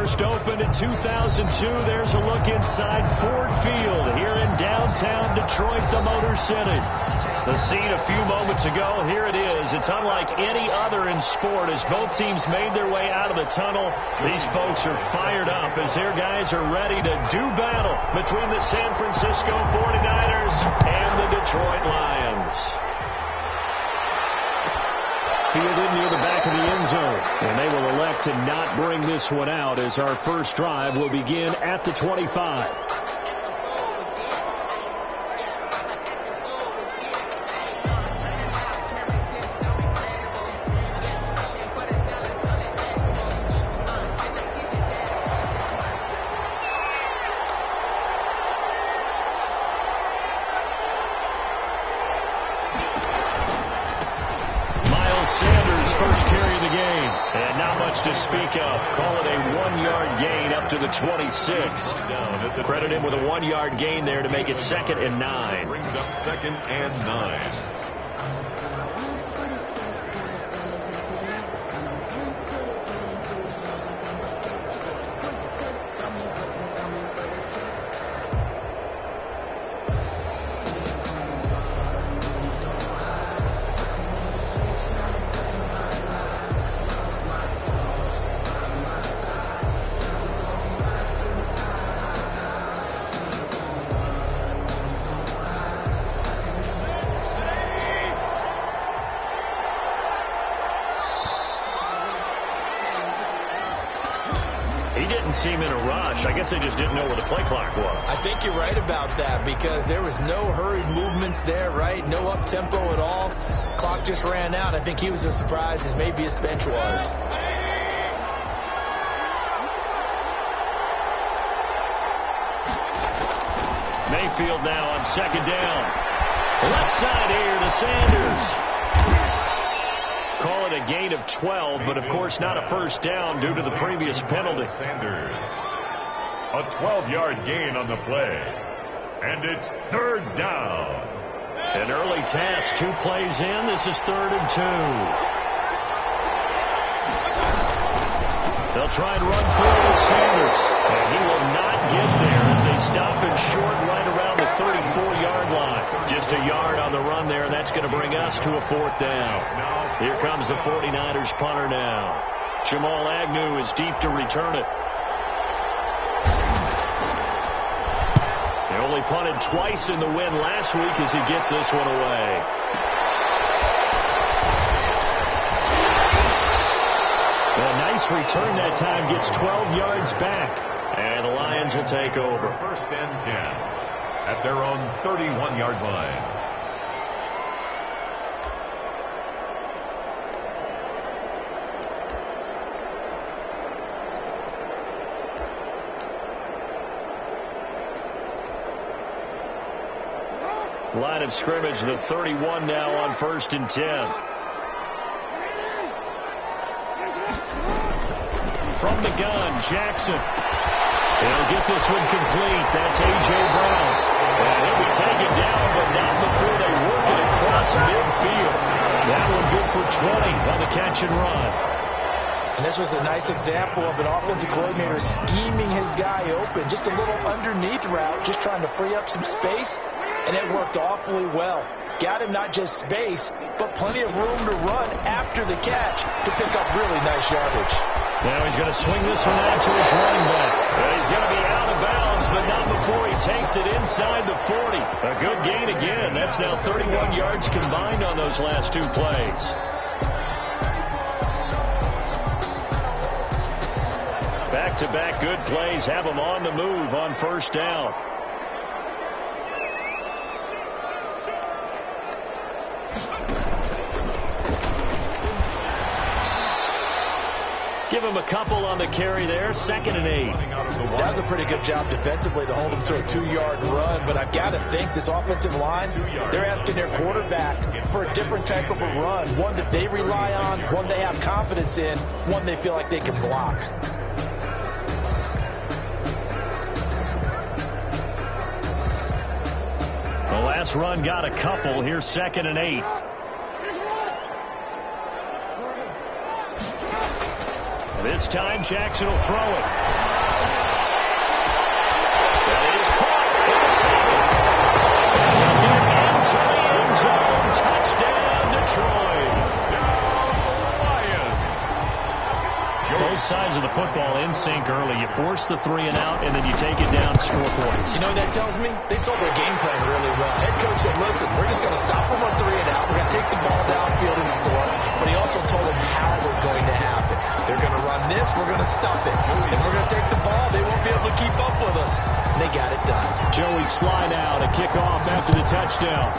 First opened in 2002. There's a look inside Ford Field here in downtown Detroit, the Motor City. The scene a few moments ago, here it is. It's unlike any other in sport as both teams made their way out of the tunnel. These folks are fired up as their guys are ready to do battle between the San Francisco 49ers and the Detroit Lions. Fielded near the back of the end zone. And they will elect to not bring this one out as our first drive will begin at the 25. To speak of. Call it a 1-yard gain up to the 26. Credit him with a 1-yard gain there to make it 2nd and 9. Brings up 2nd and 9. Seem in a rush. I guess they just didn't know where the play clock was. I think you're right about that because there was no hurried movements there, right? No up-tempo at all. Clock just ran out. I think he was as surprised as maybe his bench was. Mayfield now on 2nd down. Left side here to Sanders. Call it a gain of 12, but of course not a first down due to the previous penalty. Sanders. A 12-yard gain on the play. And it's 3rd down. An early task, 2 plays in. This is 3rd and 2. They'll try and run forward with Sanders. And he will not get there as they stop him short right around the 34-yard line. Just a yard on the run there, and that's going to bring us to a 4th down. Here comes the 49ers punter now. Jamal Agnew is deep to return it. They only punted twice in the win last week as he gets this one away. A nice return that time, gets 12 yards back. And the Lions will take over. 1st and 10 at their own 31-yard line. Line of scrimmage, the 31 now on 1st and 10. From the gun, Jackson. He'll get this one complete. That's A.J. Brown. And he'll be taken down, but not before they work it across midfield. That one good for 20 on the catch and run. And this was a nice example of an offensive coordinator scheming his guy open. Just a little underneath route, just trying to free up some space. And it worked awfully well. Got him not just space, but plenty of room to run after the catch to pick up really nice yardage. Now he's going to swing this one out to his running back. He's going to be out of bounds, but not before he takes it inside the 40. A good gain again. That's now 31 yards combined on those last 2 plays. Back-to-back good plays have him on the move on 1st down. Give him a couple on the carry there. 2nd and 8. That was a pretty good job defensively to hold him to a 2-yard run. But I've got to think this offensive line, they're asking their quarterback for a different type of a run. One that they rely on, one they have confidence in, one they feel like they can block. The last run got a couple. Here's 2nd and 8. This time Jackson will throw it. That is caught. Intercepted. Into the end zone. Touchdown, Detroit. Both sides of the football in sync early. You force the 3 and out, and then you take it down, score points. You know what that tells me? They saw their game plan really well. Head coach said, listen, we're just going to stop them on 3 and out. We're going to take the ball downfield and score. But he also told them how it was going to happen. They're going to run this. We're going to stop it. If we're going to take the ball, they won't be able to keep up with us. And they got it done. Joey slide out, a kickoff after the touchdown.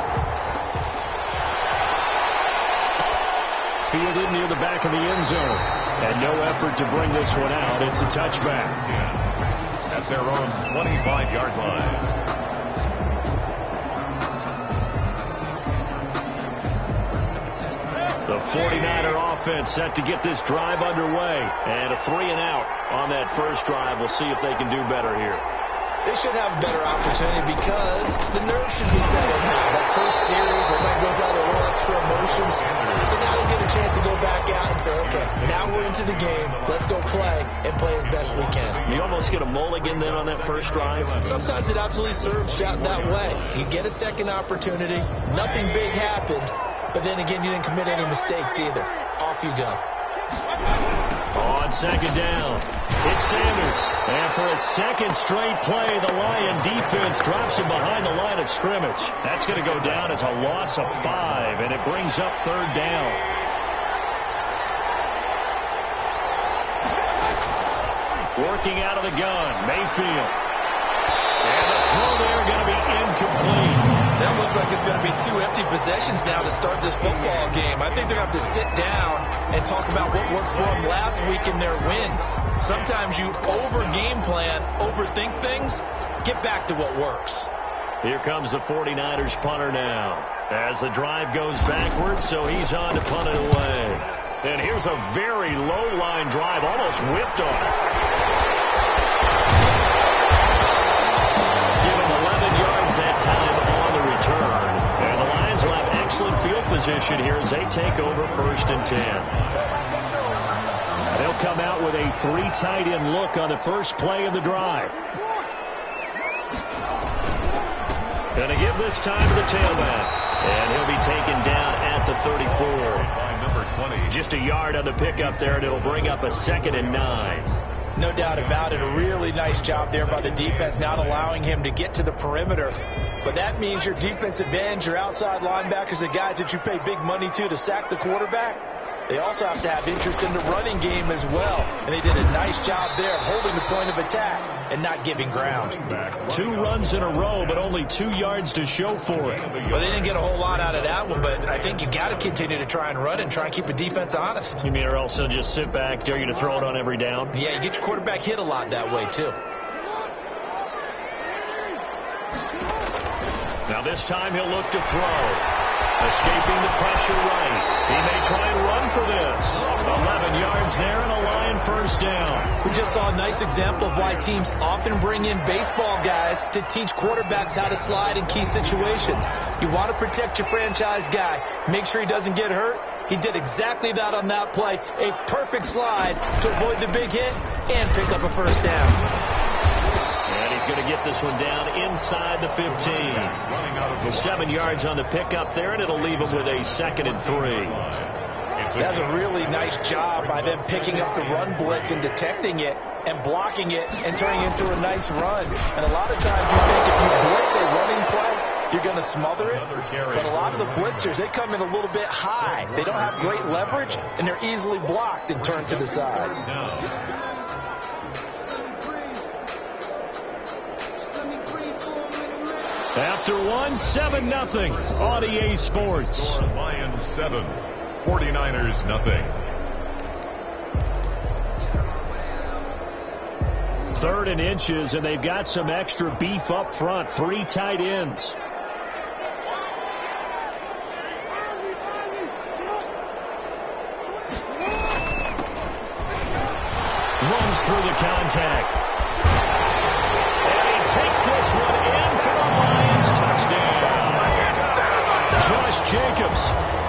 Fielded near the back of the end zone. And no effort to bring this one out. It's a touchback. At their own 25-yard line. The 49er offense set to get this drive underway. And a 3 and out on that first drive. We'll see if they can do better here. They should have a better opportunity because the nerves should be settled now. That first series, everybody goes out a little extra emotion. So now they get a chance to go back out and say, okay, now we're into the game. Let's go play and play as best we can. You almost get a mulligan then on that first drive. Sometimes it absolutely serves out that way. You get a second opportunity. Nothing big happened. But then again, you didn't commit any mistakes either. Off you go. On second down, it's Sanders. And for a second straight play, the Lion defense drops him behind the line of scrimmage. That's going to go down as a loss of 5, and it brings up third down. Working out of the gun, Mayfield. And the throw there going to be incomplete. That looks like it's going to be 2 empty possessions now to start this football game. I think they're going to have to sit down and talk about what worked for them last week in their win. Sometimes you over-game plan, overthink things. Get back to what works. Here comes the 49ers punter now. As the drive goes backwards, so he's on to punt it away. And here's a very low-line drive, almost whipped on it. Give him 11 yards that time on the return. And the Lions will have excellent field position here as they take over 1st and 10. They'll come out with a 3 tight end look on the first play of the drive. Gonna give this time to the tailback. And he'll be taken down at the 34. Number 20. Just a yard on the pickup there, and it'll bring up a 2nd and 9. No doubt about it. A really nice job there by the defense, not allowing him to get to the perimeter. But that means your defensive ends, your outside linebackers, the guys that you pay big money to sack the quarterback, they also have to have interest in the running game as well. And they did a nice job there of holding the point of attack and not giving ground. 2 runs in a row, but only 2 yards to show for it. Well, they didn't get a whole lot out of that one, but I think you got to continue to try and run and try and keep the defense honest. You mean or else they'll just sit back, dare you to throw it on every down? Yeah, you get your quarterback hit a lot that way, too. Now this time he'll look to throw. Escaping the pressure right. He may try and run for this. 11 yards there and a Lion first down. We just saw a nice example of why teams often bring in baseball guys to teach quarterbacks how to slide in key situations. You want to protect your franchise guy. Make sure he doesn't get hurt. He did exactly that on that play. A perfect slide to avoid the big hit and pick up a first down. And he's going to get this one down inside the 15. 7 yards on the pickup there, and it'll leave him with a 2nd and 3. That's a really nice job by them picking up the run blitz and detecting it and blocking it and turning it into a nice run. And a lot of times you think if you blitz a running play, you're going to smother it. But a lot of the blitzers, they come in a little bit high. They don't have great leverage, and they're easily blocked and turned to the side. After 1, 7-0 on EA Sports. Lions 7, 49ers nothing. 3rd and inches, and they've got some extra beef up front. 3 tight ends. Runs through the contact. And he takes this one in for the Lions touchdown. Josh Jacobs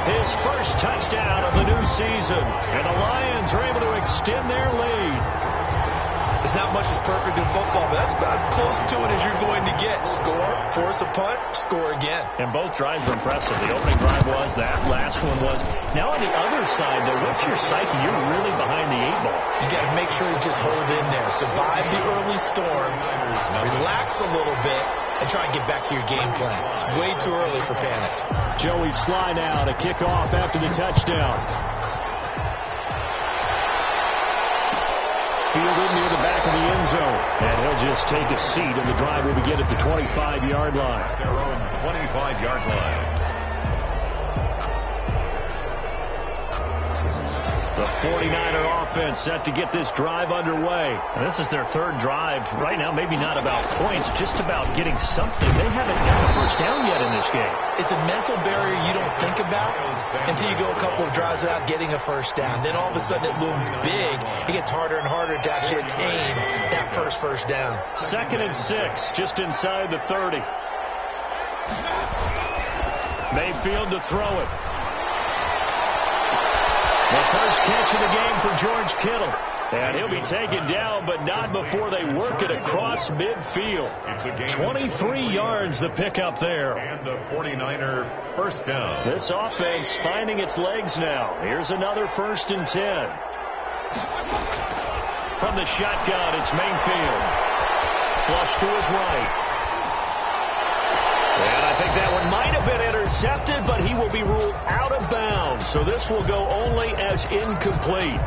his first touchdown of the new season. And the Lions are able to extend their lead. There's not much that's perfect in football, but that's about as close to it as you're going to get. Score, force a punt, score again. And both drives were impressive. The opening drive was, that last one was. Now on the other side, though, what's your psyche? You're really behind the 8-ball. You got to make sure you just hold in there. Survive the early storm, relax a little bit, and try and get back to your game plan. It's way too early for panic. Joey Sly now to kick off after the touchdown. Fielded near the back of the end zone. And he'll just take a seat, and the drive will begin at the 25-yard line. Their own 25-yard line. The 49er offense set to get this drive underway. And this is their third drive. Right now, maybe not about points, just about getting something. They haven't got a first down yet in this game. It's a mental barrier you don't think about until you go a couple of drives without getting a first down. Then all of a sudden it looms big. It gets harder and harder to actually attain that first down. 2nd and 6, just inside the 30. Mayfield to throw it. The first catch of the game for George Kittle. And he'll be taken down, but not before they work it across midfield. 23 yards the pickup there. And the 49er first down. This offense finding its legs now. Here's another 1st and 10. From the shotgun, it's Mayfield. Flush to his right. And I think that one might have been intercepted, but he will be ruled out of bounds. So this will go only as incomplete.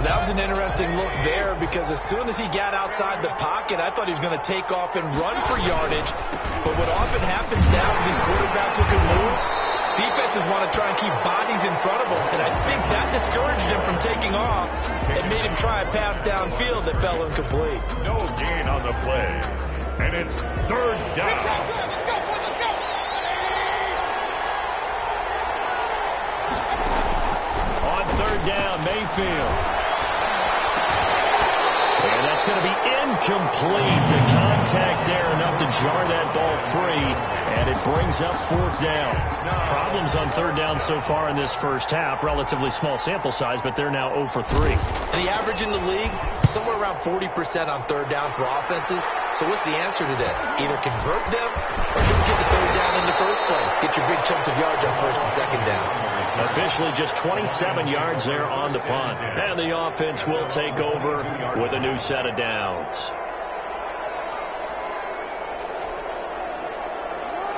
That was an interesting look there because as soon as he got outside the pocket, I thought he was going to take off and run for yardage. But what often happens now with these quarterbacks who can move, defenses want to try and keep bodies in front of them. And I think that discouraged him from taking off and made him try a pass downfield that fell incomplete. No gain on the play. And it's 3rd down. On 3rd down, Mayfield. And that's going to be incomplete. The contact there enough to jar that ball free. And it brings up 4th down. Problems on 3rd down so far in this first half. Relatively small sample size, but they're now 0 for 3. The average in the league, somewhere around 40% on 3rd down for offenses. So what's the answer to this? Either convert them or don't get the 3rd down in the first place. Get your big chunks of yards on 1st and 2nd down. Officially just 27 yards there on the punt. And the offense will take over with a new set of downs.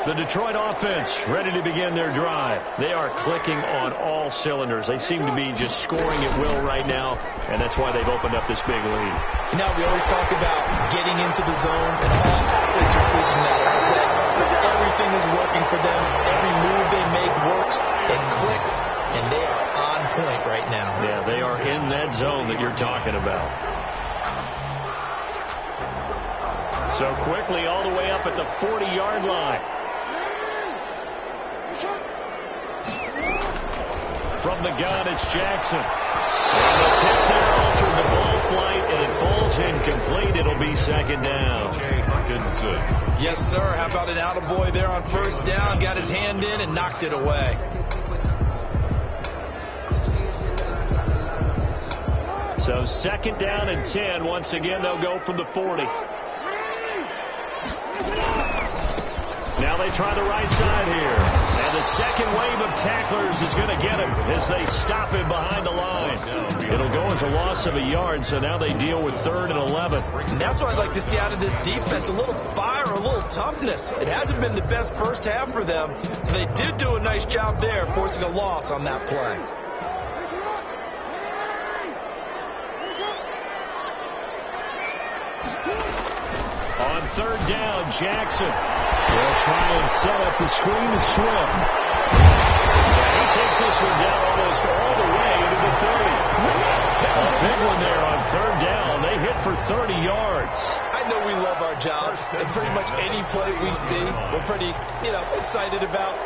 The Detroit offense ready to begin their drive. They are clicking on all cylinders. They seem to be just scoring at will right now, and that's why they've opened up this big lead. You know, we always talk about getting into the zone, and all athletes are seeking that. Everything is working for them. Every move they make works. It clicks, and they are on point right now. Yeah, they are in that zone that you're talking about. So quickly all the way up at the 40-yard line. From the gun, it's Jackson. And the tip there altered the ball flight, and it falls incomplete. It'll be 2nd down. Yes, sir. How about an attaboy there on 1st down? Got his hand in and knocked it away. So 2nd down and 10. Once again, they'll go from the 40. Now they try the right side here. And the second wave of tacklers is going to get him as they stop him behind the line. It'll go as a loss of a yard, so now they deal with 3rd and 11. And that's what I'd like to see out of this defense, a little fire, a little toughness. It hasn't been the best first half for them. They did do a nice job there, forcing a loss on that play. On 3rd down, Jackson will try and set up the screen to Swift. Yeah, he takes this one down almost all the way into the 30. A big one there on 3rd down. They hit for 30 yards. I know we love our jobs, and pretty much any play we see, we're pretty, excited about.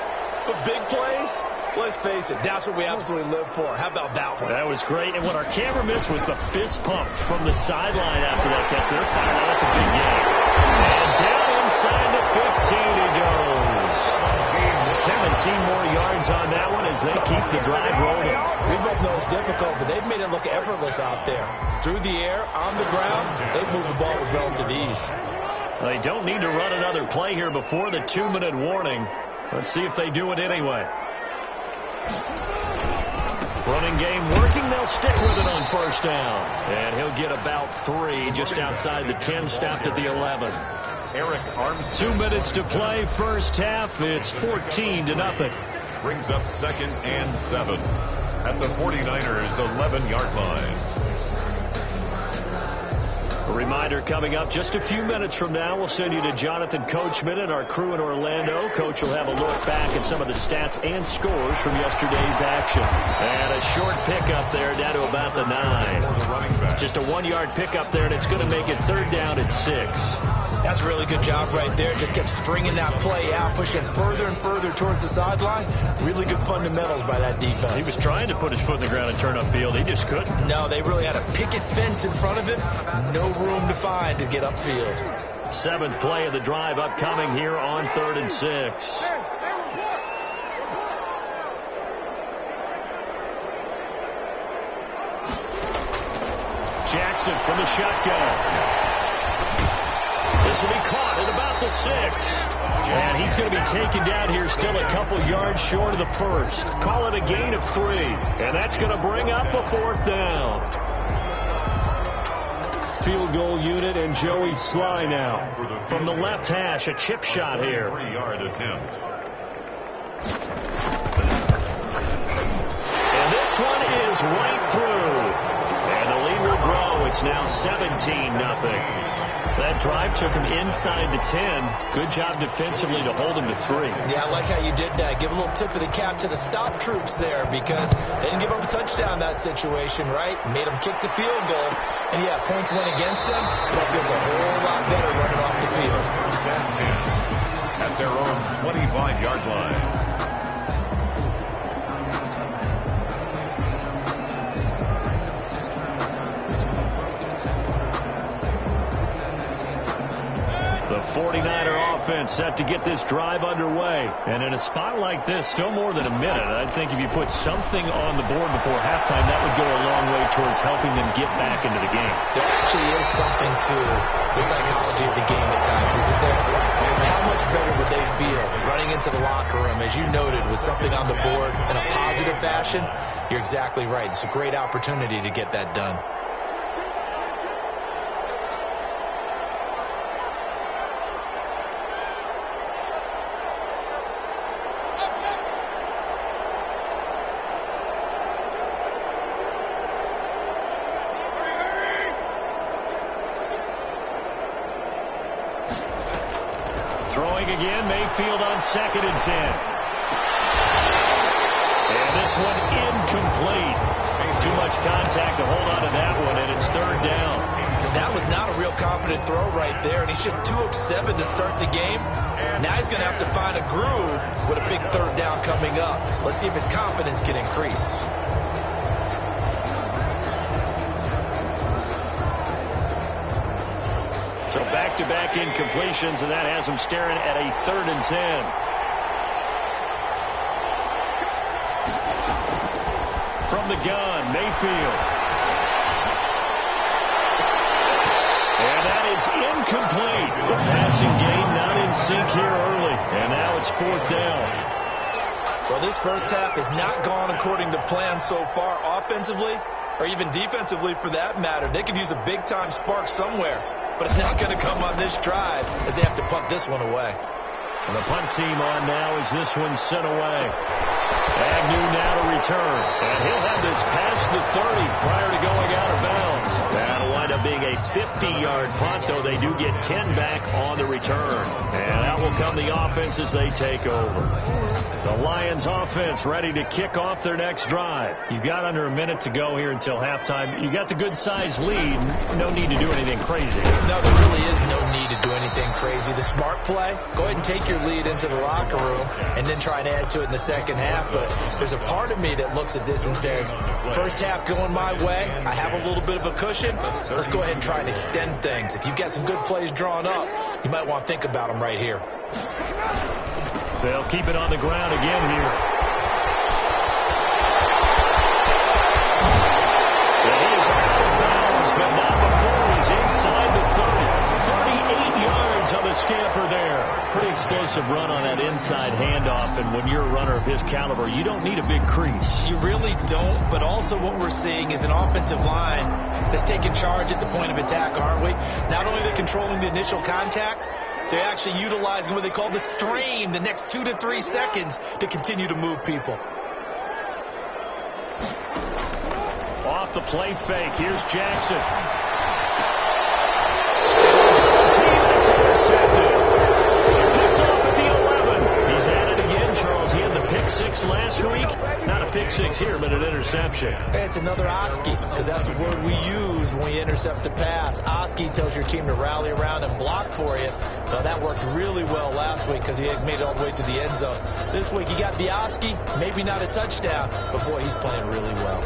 But big plays, let's face it, that's what we absolutely live for. How about that one? That was great. And what our camera missed was the fist pump from the sideline after that catch. They're firing. That's a big game. And down inside the 15 he goes. see more yards on that one as they keep the drive rolling. We both know it's difficult, but they've made it look effortless out there. Through the air, on the ground, they've moved the ball with relative ease. They don't need to run another play here before the 2-minute warning. Let's see if they do it anyway. Running game working. They'll stick with it on first down. And he'll get about 3 just outside the 10, stopped at the 11. Eric Armstead. 2 minutes to play, first half. It's 14-0. Brings up 2nd and 7 at the 49ers' 11-yard line. A reminder coming up just a few minutes from now. We'll send you to Jonathan Coachman and our crew in Orlando. Coach will have a look back at some of the stats and scores from yesterday's action. And a short pickup there down to about the 9. Just a 1-yard pickup there, and it's going to make it 3rd down at 6. That's a really good job right there. Just kept stringing that play out, pushing further and further towards the sideline. Really good fundamentals by that defense. He was trying to put his foot in the ground and turn upfield. He just couldn't. No, they really had a picket fence in front of him. No room to find to get upfield. 7th play of the drive upcoming here on 3rd and 6. Jackson from the shotgun. This will be caught at about the 6. And he's going to be taken down here still a couple yards short of the first. Call it a gain of 3. And that's going to bring up a 4th down. Field goal unit and Joey Sly now. From the left hash, a chip shot here. 3-yard attempt. And this one is right through. And the lead will grow. It's now 17-0. That drive took him inside the 10. Good job defensively to hold him to 3. Yeah, I like how you did that. Give a little tip of the cap to the stop troops there because they didn't give up a touchdown in that situation, right? Made them kick the field goal. And, yeah, points went against them, but it feels a whole lot better running off the field. 1st and 10 at their own 25-yard line. The 49er offense set to get this drive underway. And in a spot like this, still more than a minute, I think if you put something on the board before halftime, that would go a long way towards helping them get back into the game. There actually is something to the psychology of the game at times, isn't there? How much better would they feel running into the locker room, as you noted, with something on the board in a positive fashion? You're exactly right. It's a great opportunity to get that done. Throwing again, Mayfield on 2nd and 10. And this one incomplete. Too much contact to hold on to that one, and it's 3rd down. That was not a real confident throw right there, and he's just 2 of 7 to start the game. Now he's going to have to find a groove with a big 3rd down coming up. Let's see if his confidence can increase. So back-to-back incompletions, and that has him staring at a 3rd and 10. From the gun, Mayfield. And that is incomplete. The passing game not in sync here early. And now it's 4th down. Well, this first half has not gone according to plan so far offensively, or even defensively for that matter. They could use a big-time spark somewhere. But it's not going to come on this drive as they have to punt this one away. And the punt team on now as this one's sent away. Agnew now to return. And he'll have this past the 30 prior to going out of bounds. That'll wind up being a 50-yard punt, though they do get 10 back on the return. And out will come the offense as they take over. The Lions offense ready to kick off their next drive. You've got under a minute to go here until halftime. You got the good-sized lead. No need to do anything crazy. No, there really is no need to do anything crazy. The smart play, go ahead and take your lead into the locker room and then try and add to it in the second half. But there's a part of me that looks at this and says, first half going my way, I have a little bit of a cushion. Let's go ahead and try and extend things. If you've got some good plays drawn up, you might want to think about them right here. They'll keep it on the ground again here. And he's out of bounds, but not before he's inside the 30. 38 yards on the scamper there. Pretty explosive run on that inside handoff, and when you're a runner of his caliber, you don't need a big crease. You really don't, but also what we're seeing is an offensive line that's taking charge at the point of attack, aren't we? Not only are they controlling the initial contact, they're actually utilizing what they call the strain the next 2 to 3 seconds to continue to move people. Off the play fake, here's Jackson. Intercepted. Picked off at the 11. He's at it again, Charles. He had the pick six last week. Not a pick six here, but an interception. It's another Oski, because that's the word we use when we intercept a pass. Oski tells your team to rally around and block for you. Now, that worked really well last week because he had made it all the way to the end zone. This week, he got the Oski, maybe not a touchdown, but boy, he's playing really well.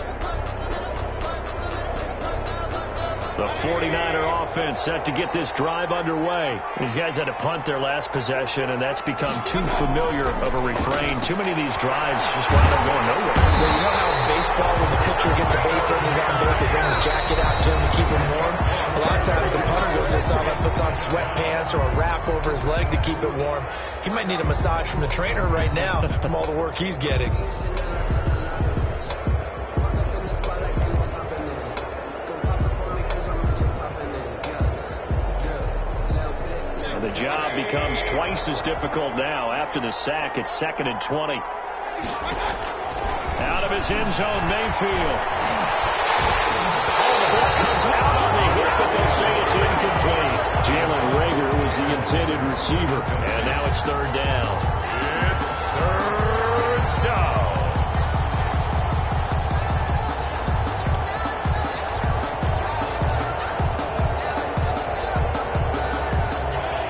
The 49er offense set to get this drive underway. These guys had to punt their last possession, and that's become too familiar of a refrain. Too many of these drives just wind up going nowhere. Well, you know how in baseball, when the pitcher gets a base hit and he's on base, they bring his jacket out to him to keep him warm? A lot of times the punter goes to the sideline, puts on sweatpants or a wrap over his leg to keep it warm. He might need a massage from the trainer right now from all the work he's getting. The job becomes twice as difficult now. After the sack, it's 2nd and 20. Out of his end zone, Mayfield. Oh, the ball comes out on the hit, but they'll say it's incomplete. Jalen Reagor was the intended receiver, and now it's 3rd down. It's 3rd down.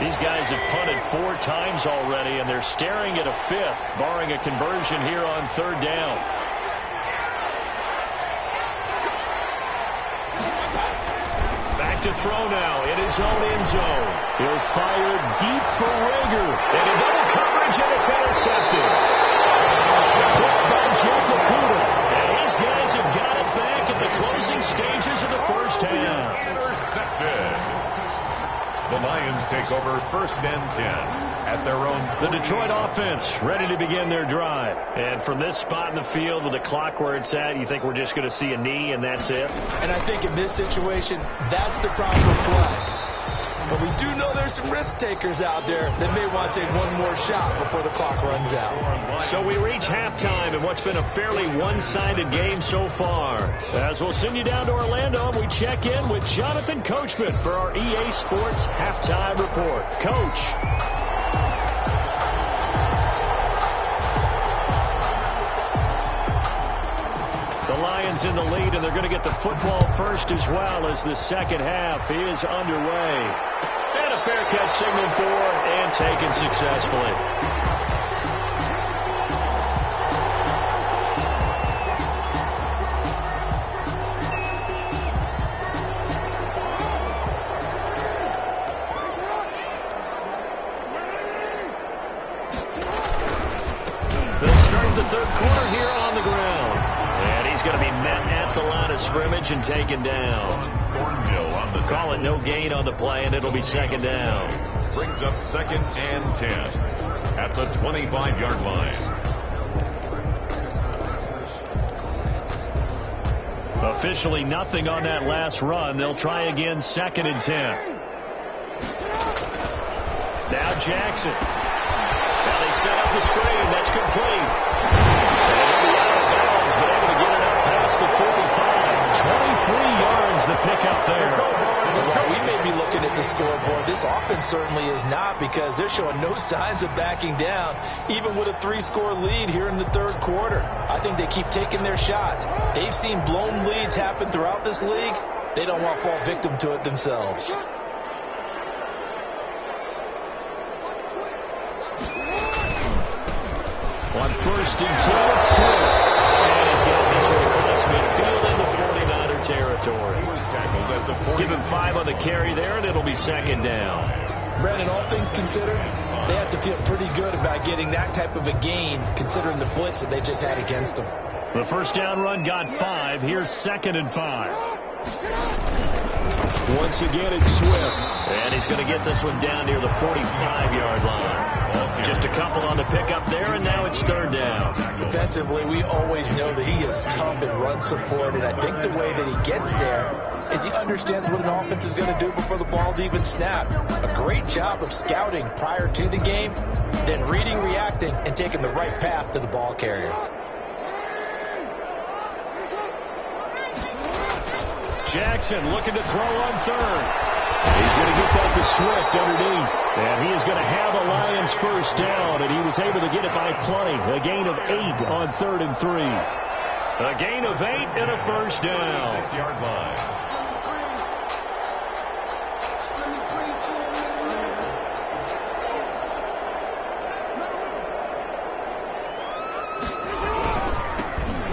These guys have punted 4 times already, and they're staring at a 5th, barring a conversion here on 3rd down. Back to throw now in his own end zone. He'll fire deep for Reagor, and in double coverage, and it's intercepted. Picked by Jeff Okudah, and his guys have got it back at the closing stages of the first half. Intercepted. The Lions take over 1st and 10 at their own. The Detroit offense ready to begin their drive. And from this spot in the field with the clock where it's at, you think we're just going to see a knee and that's it? And I think in this situation, that's the proper play. But we do know there's some risk takers out there that may want to take one more shot before the clock runs out. So we reach halftime in what's been a fairly one-sided game so far. As we'll send you down to Orlando, and we check in with Jonathan Coachman for our EA Sports Halftime Report. Coach. The Lions in the lead, and they're going to get the football first as well as the second half is underway. And a fair catch signaled for and taken successfully. They'll start the 3rd quarter here on the ground. And he's going to be met at the line of scrimmage and taken down. Thornhill on the Call it no gain on the play, and it'll be 2nd down. brings up 2nd and 10 at the 25-yard line. Officially nothing on that last run. They'll try again 2nd and 10. Now Jackson. Now they set up the screen. That's complete. And they'll be out of bounds, but able to get it up past the 45. 23 yards the pickup there. Well, we may be looking at the scoreboard. This offense certainly is not, because they're showing no signs of backing down, even with a 3-score lead here in the 3rd quarter. I think they keep taking their shots. They've seen blown leads happen throughout this league. They don't want to fall victim to it themselves. On 1st and 10, it's Smith. And he's got this one across midfield into 49er territory. He was tackled at the 40. Give him 5 on the carry there, and it'll be 2nd down. Brandon, all things considered, they have to feel pretty good about getting that type of a gain, considering the blitz that they just had against them. The first down run got 5. Here's 2nd and 5. Once again, it's Swift. And he's going to get this one down near the 45-yard line. Just a couple on the pickup there, and now it's 3rd down. Defensively, we always know that he is tough and run support, and I think the way that he gets there is he understands what an offense is going to do before the ball's even snapped. A great job of scouting prior to the game, then reading, reacting, and taking the right path to the ball carrier. Jackson looking to throw on 3rd. He's going to get that to Swift underneath. And he is going to have a Lions first down, and he was able to get it by plenty. A gain of 8 on 3rd and 3. A gain of 8 and a first down. 6-yard line.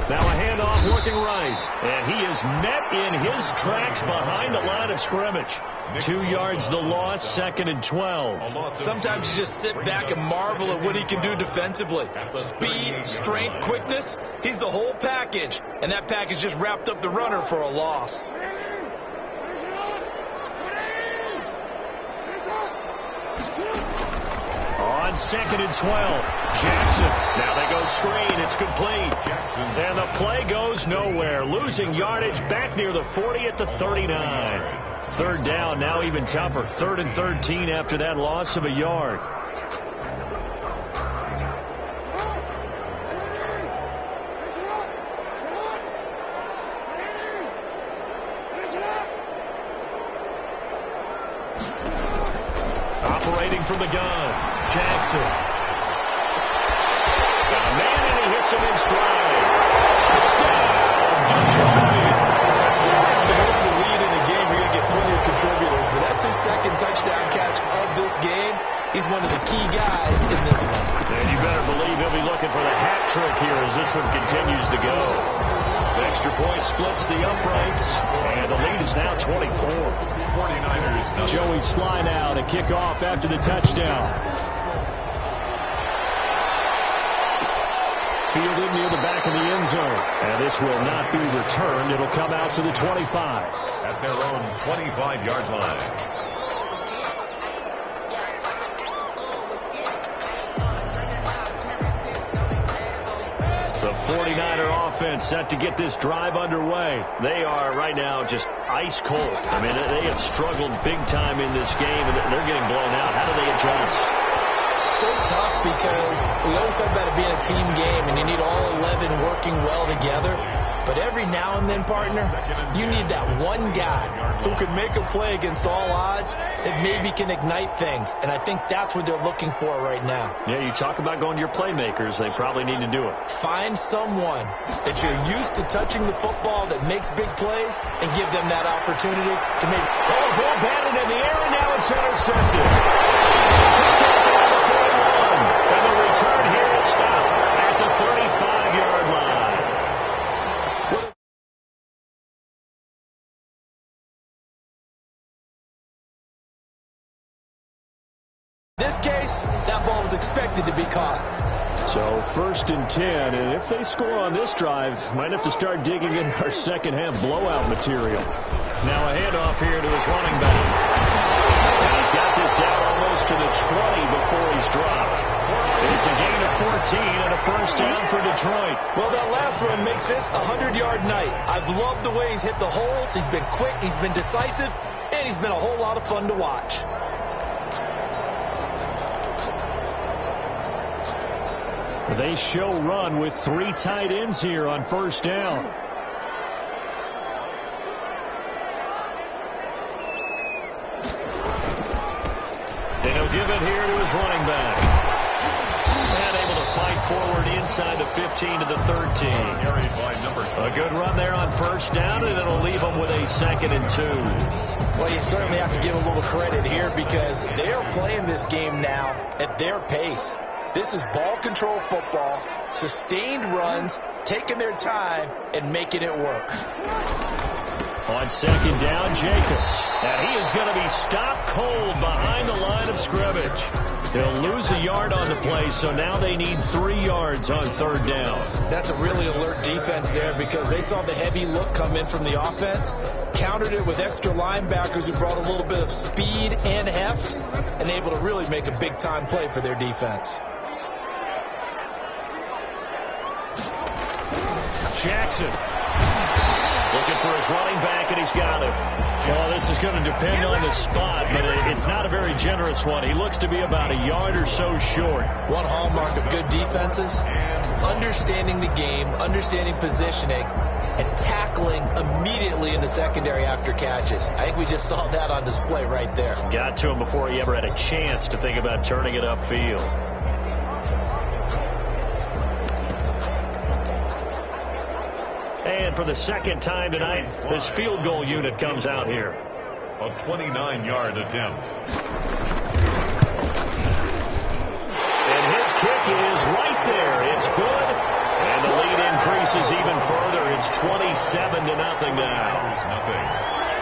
Now a handoff working right. And he is met in his tracks behind the line of scrimmage. 2 yards the loss, 2nd and 12. Sometimes you just sit back and marvel at what he can do defensively. Speed, strength, quickness, he's the whole package. And that package just wrapped up the runner for a loss. On 2nd and 12, Jackson. Now they go screen. It's complete. And the play goes nowhere. Losing yardage back near the 40 at the 39. 3rd down, now even tougher. 3rd and 13 after that loss of a yard. Operating from the gun, Jackson. Got a man and he hits him in stride. Touchdown, Detroit. The lead in the game, you're going to get plenty of contributors, but that's his 2nd touchdown catch of this game. He's one of the key guys in this one. And you better believe he'll be looking for the hat trick here as this one continues to go. The extra point splits the uprights, and the lead is now 24. 49ers. Joey Sly now to kick off after the touchdown. Fielded near the back of the end zone. And this will not be returned. It'll come out to the 25. At their own 25-yard line. The 49er offense set to get this drive underway. They are right now just ice cold. I mean, they have struggled big time in this game, and they're getting blown out. How do they adjust? So tough because we always talk about it being a team game, and you need all 11 working well together. But every now and then, partner, you need that one guy who can make a play against all odds that maybe can ignite things. And I think that's what they're looking for right now. Yeah, you talk about going to your playmakers. They probably need to do it. Find someone that you're used to touching the football that makes big plays and give them that opportunity to make. Oh, ball batted in the air, and now it's intercepted. And the return here is stopped at the 35-yard line. In this case, that ball was expected to be caught. So 1st and 10, and if they score on this drive, might have to start digging in our second half blowout material. Now a handoff here to his running back. And he's got this down almost to the 20 before he's dropped. It's a gain of 14 and a first down for Detroit. Well, that last run makes this a 100-yard night. I've loved the way he's hit the holes. He's been quick, he's been decisive, and he's been a whole lot of fun to watch. They show run with 3 tight ends here on first down. And he'll give it here to his running back. And able to fight forward inside the 15 to the 13. A good run there on first down, and it'll leave them with a 2nd and 2. Well, you certainly have to give a little credit here because they are playing this game now at their pace. This is ball control football, sustained runs, taking their time, and making it work. On second down, Jacobs. And he is going to be stopped cold behind the line of scrimmage. He'll lose a yard on the play, so now they need 3 yards on third down. That's a really alert defense there because they saw the heavy look come in from the offense, countered it with extra linebackers who brought a little bit of speed and heft, and able to really make a big-time play for their defense. Jackson looking for his running back, and he's got it. Well, this is going to depend on the spot, but it's not a very generous one. He looks to be about a yard or so short. One hallmark of good defenses is understanding the game, understanding positioning, and tackling immediately in the secondary after catches. I think we just saw that on display right there. Got to him before he ever had a chance to think about turning it upfield. And for the second time tonight, this field goal unit comes out here. A 29-yard attempt. And his kick is right there. It's good. And the lead increases even further. It's 27-0 now.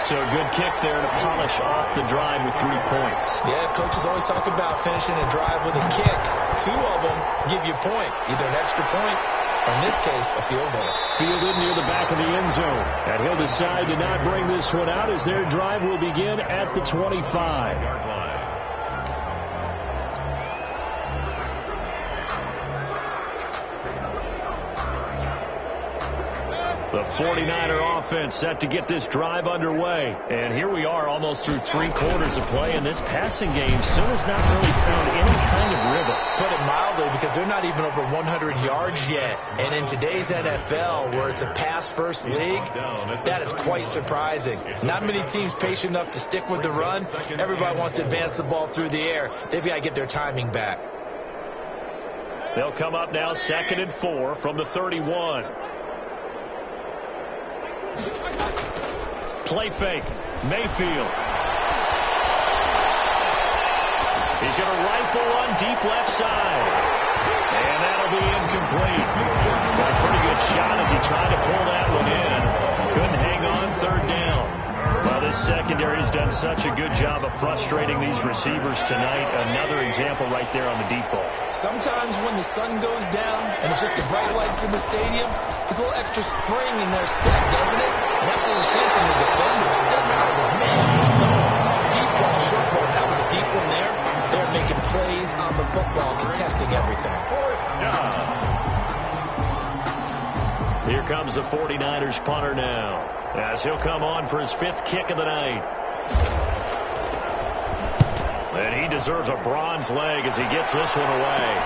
So a good kick there to polish off the drive with 3 points. Yeah, coaches always talk about finishing a drive with a kick. 2 of them give you points, either an extra point, or in this case, a field goal. Fielded near the back of the end zone. And he'll decide to not bring this one out as their drive will begin at the 25-yard line. The 49er offense set to get this drive underway. And here we are almost through 3 quarters of play, and this passing game still has not really found any kind of rhythm. Put it mildly, because they're not even over 100 yards yet. And in today's NFL, where it's a pass-first league, that is quite surprising. Not many teams patient enough to stick with the run. Everybody wants to advance the ball through the air. They've got to get their timing back. They'll come up now 2nd and 4 from the 31. Play fake. Mayfield. He's going to rifle one deep left side. And that'll be incomplete. Got a pretty good shot as he tried to pull that one in. Couldn't hang on 3rd down. Well, this secondary has done such a good job of frustrating these receivers tonight. Another example right there on the deep ball. Sometimes when the sun goes down and it's just the bright lights in the stadium, there's a little extra spring in their step, doesn't it? And that's what we're seeing from the defenders. It doesn't matter the man or zone. Deep ball, short ball. That was a deep one there. They're making plays on the football, contesting everything. Here comes the 49ers punter now, as he'll come on for his 5th kick of the night. And he deserves a bronze leg as he gets this one away.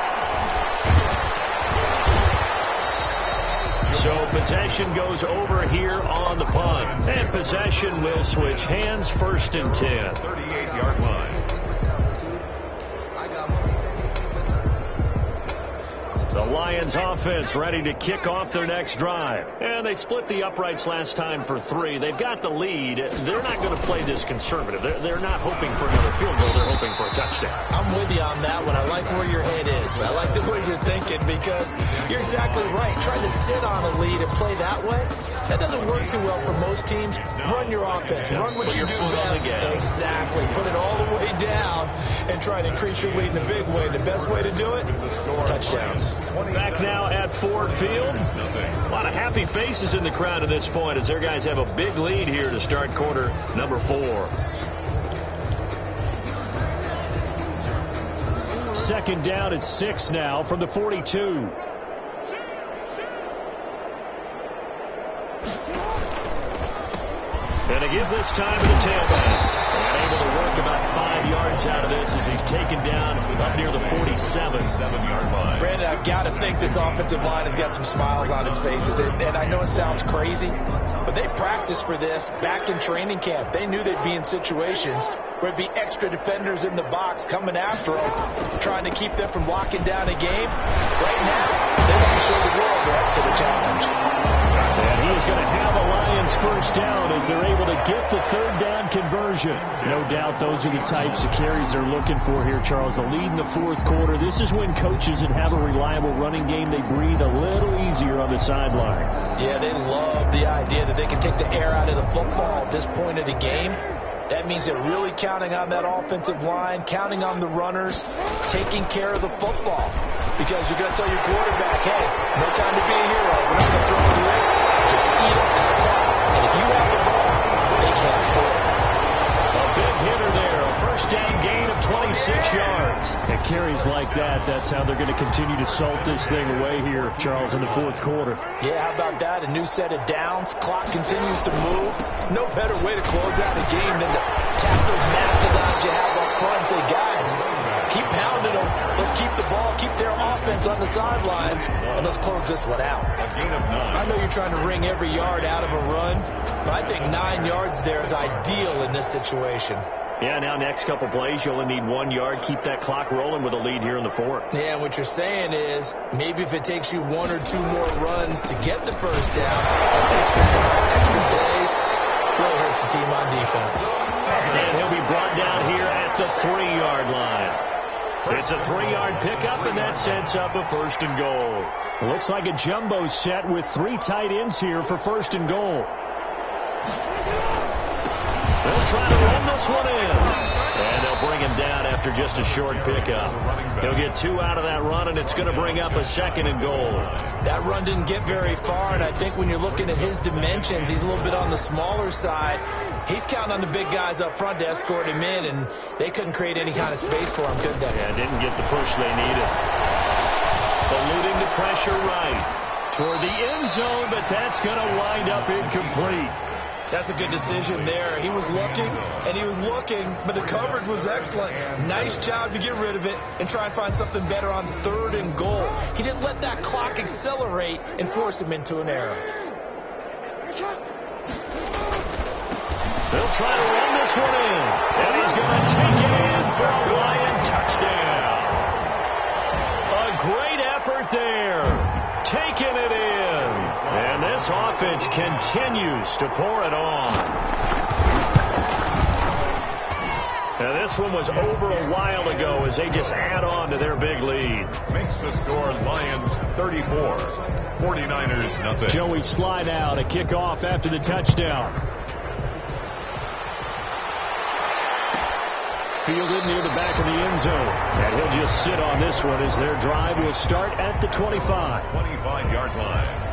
So possession goes over here on the punt. And possession will switch hands, 1st and 10. 38-yard line. The Lions offense ready to kick off their next drive. And they split the uprights last time for 3. They've got the lead. They're not going to play this conservative. They're not hoping for another field goal. They're hoping for a touchdown. I'm with you on that one. I like where your head is. I like the way you're thinking because you're exactly right. Trying to sit on a lead and play that way, that doesn't work too well for most teams. Run your offense. Run what you do best. Exactly. Put it all the way down and try to increase your lead in a big way. The best way to do it, touchdowns. Back now at Ford Field. A lot of happy faces in the crowd at this point as their guys have a big lead here to start quarter number 4. 2nd down at 6 now from the 42. And to give this time to the tailback. And able to work about 5 yards out of this as he's taken down up near the 47-yard line. Brandon, I've got to think this offensive line has got some smiles on its faces. And I know it sounds crazy, but they practiced for this back in training camp. They knew they'd be in situations where there'd be extra defenders in the box coming after them, trying to keep them from locking down a game. Right now, they want to show the world they're up to the challenge. And he's going to have a Lions 1st down as they're able to get the 3rd down conversion. No doubt those are the types of carries they're looking for here, Charles. The lead in the 4th quarter. This is when coaches that have a reliable running game, they breathe a little easier easier on the sideline. Yeah, they love the idea that they can take the air out of the football at this point of the game. That means they're really counting on that offensive line, counting on the runners, taking care of the football. Because you're going to tell your quarterback, hey, no time to be a hero. We're not going to throw it away. Just eat up that clock. And if you have the ball, they can't score. A big hitter there. A first down gain of 26 yards. At carries like that, that's how they're going to continue to salt this thing away here, Charles, in the fourth quarter. Yeah, how about that? A new set of downs. Clock continues to move. No better way to close out a game than to tap those mastodons you have up front and say, guys, keep pounding them. Let's keep the ball, keep their offense on the sidelines, and let's close this one out. I know you're trying to wring every yard out of a run, but I think 9 yards there is ideal in this situation. Yeah, now next couple plays, you only need 1 yard. Keep that clock rolling with a lead here in the fourth. Yeah, what you're saying is maybe if it takes you 1 or 2 more runs to get the first down, that's extra time, extra plays, really hurts the team on defense. And he'll be brought down here at the 3-yard line. It's a 3-yard pickup, and that sets up a first and goal. Looks like a jumbo set with 3 tight ends here for first and goal. They'll try to run this one in. And they'll bring him down after just a short pickup. He'll get 2 out of that run, and it's going to bring up a second and goal. That run didn't get very far, and I think when you're looking at his dimensions, he's a little bit on the smaller side. He's counting on the big guys up front to escort him in, and they couldn't create any kind of space for him, could they? Yeah, didn't get the push they needed. Eluding the pressure right toward the end zone, but that's going to wind up incomplete. That's a good decision there. He was looking, and he was looking, but the coverage was excellent. Nice job to get rid of it and try and find something better on 3rd and goal. He didn't let that clock accelerate and force him into an error. They'll try to run this one in, and he's going to take it in for a Lion touchdown. A great effort there, taking it in. And this offense continues to pour it on. Now this one was over a while ago as they just add on to their big lead. Makes the score Lions 34, 49ers nothing. Joey slide out, a kickoff after the touchdown. Fielded near the back of the end zone. And he'll just sit on this one as their drive will start at the 25. 25-yard line.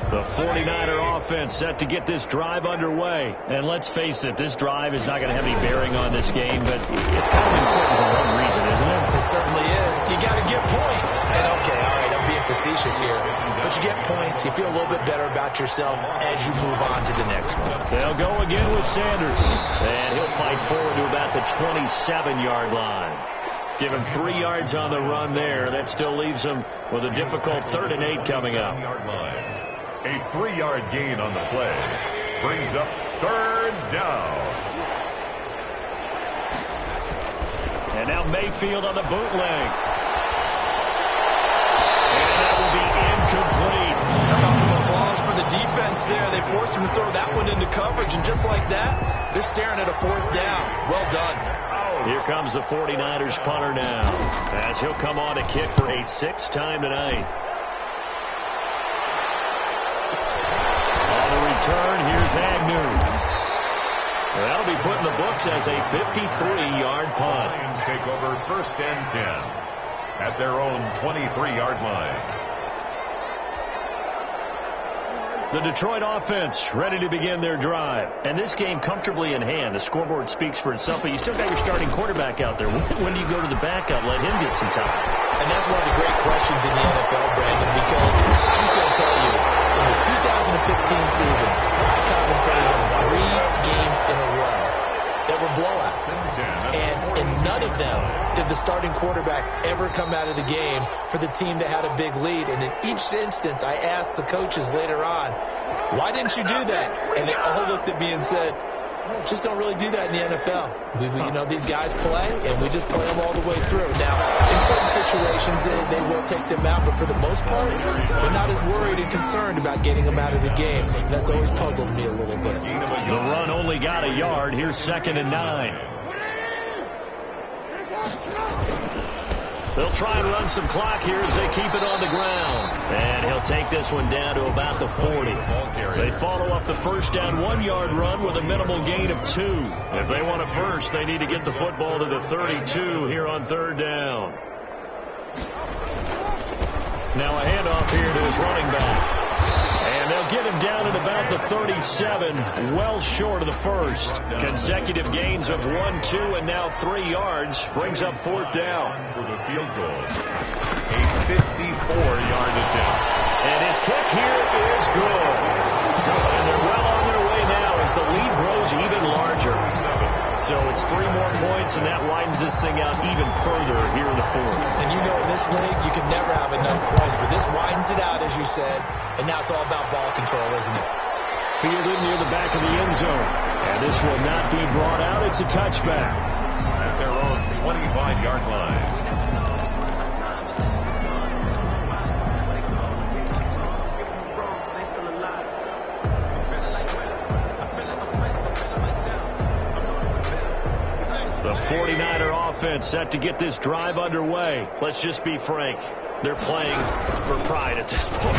The 49er offense set to get this drive underway. And let's face it, this drive is not going to have any bearing on this game, but it's kind of important for one reason, isn't it? It certainly is. You got to get points. And okay, all right, I'm being facetious here. But you get points, you feel a little bit better about yourself as you move on to the next one. They'll go again with Sanders. And he'll fight forward to about the 27-yard line. Give him 3 yards on the run there. That still leaves him with a difficult 3rd and 8 coming up. A 3-yard gain on the play brings up 3rd down. And now Mayfield on the bootleg. And that will be incomplete. How about some applause for the defense there? They forced him to throw that one into coverage, and just like that, they're staring at a 4th down. Well done. Here comes the 49ers punter now, as he'll come on to kick for a 6th time tonight. Return, here's Agnew. That'll be put in the books as a 53-yard punt. Lions take over 1st and 10 at their own 23-yard line. The Detroit offense ready to begin their drive. And this game comfortably in hand. The scoreboard speaks for itself, but you still got your starting quarterback out there. When do you go to the backup? Let him get some time. And that's one of the great questions in the NFL, Brandon, because I'm just going to tell you, in the 2015 season, I commentated on 3 games in a row that were blowouts. And in none of them did the starting quarterback ever come out of the game for the team that had a big lead. And in each instance, I asked the coaches later on, why didn't you do that? And they all looked at me and said, Just don't really do that in the NFL. You know, these guys play, and we just play them all the way through. Now, in certain situations, they will take them out, but for the most part, they're not as worried and concerned about getting them out of the game. And that's always puzzled me a little bit. The run only got a yard. Here's 2nd and 9. They'll try and run some clock here as they keep it on the ground. And he'll take this one down to about the 40. They follow up the first down 1-yard run with a minimal gain of 2. If they want a first, they need to get the football to the 32 here on 3rd down. Now a handoff here to his running back. And they'll get him down at about the 37, well short of the first. Consecutive gains of 1, 2, and now 3 yards brings up 4th down. For the field goal, a 54-yard attempt. And his kick here is good. And they're well on their way now as the lead grows even larger. So it's 3 more points, and that widens this thing out even further here in the 4th. And you know, in this league, you can never have enough points, but this widens it out, as you said, and now it's all about ball control, isn't it? Fielded near the back of the end zone. And this will not be brought out. It's a touchback. At their own 25-yard line. The 49er offense set to get this drive underway. Let's just be frank. They're playing for pride at this point.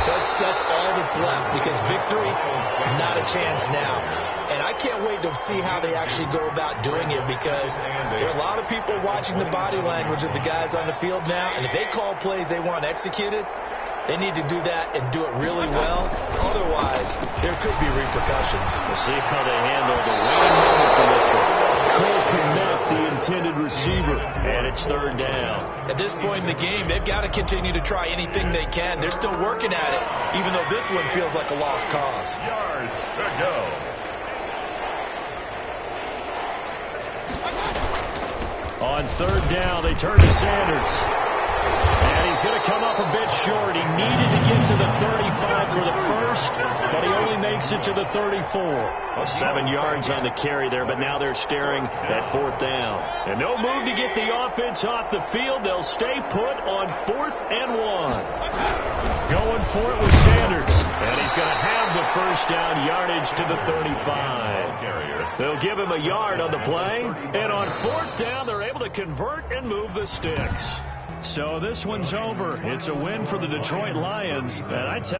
That's all that's left, because victory, not a chance now. And I can't wait to see how they actually go about doing it, because there are a lot of people watching the body language of the guys on the field now, and if they call plays they want executed, they need to do that and do it really well. Otherwise, there could be repercussions. We'll see how they handle the waning moments in this one. Cole connect the intended receiver, and it's 3rd down. At this point in the game, they've got to continue to try anything they can. They're still working at it, even though this one feels like a lost cause. Yards to go. On 3rd down, they turn to Sanders. And he's going to come up a bit short. He needed to get to the 35 for the first, but he only makes it to the 34. 7 yards on the carry there, but now they're staring at 4th down. And no move to get the offense off the field. They'll stay put on 4th and 1. Going for it with Sanders. And he's going to have the first down, yardage to the 35. They'll give him a yard on the play. And on 4th down, they're able to convert and move the sticks. So this one's over. It's a win for the Detroit Lions. And I tell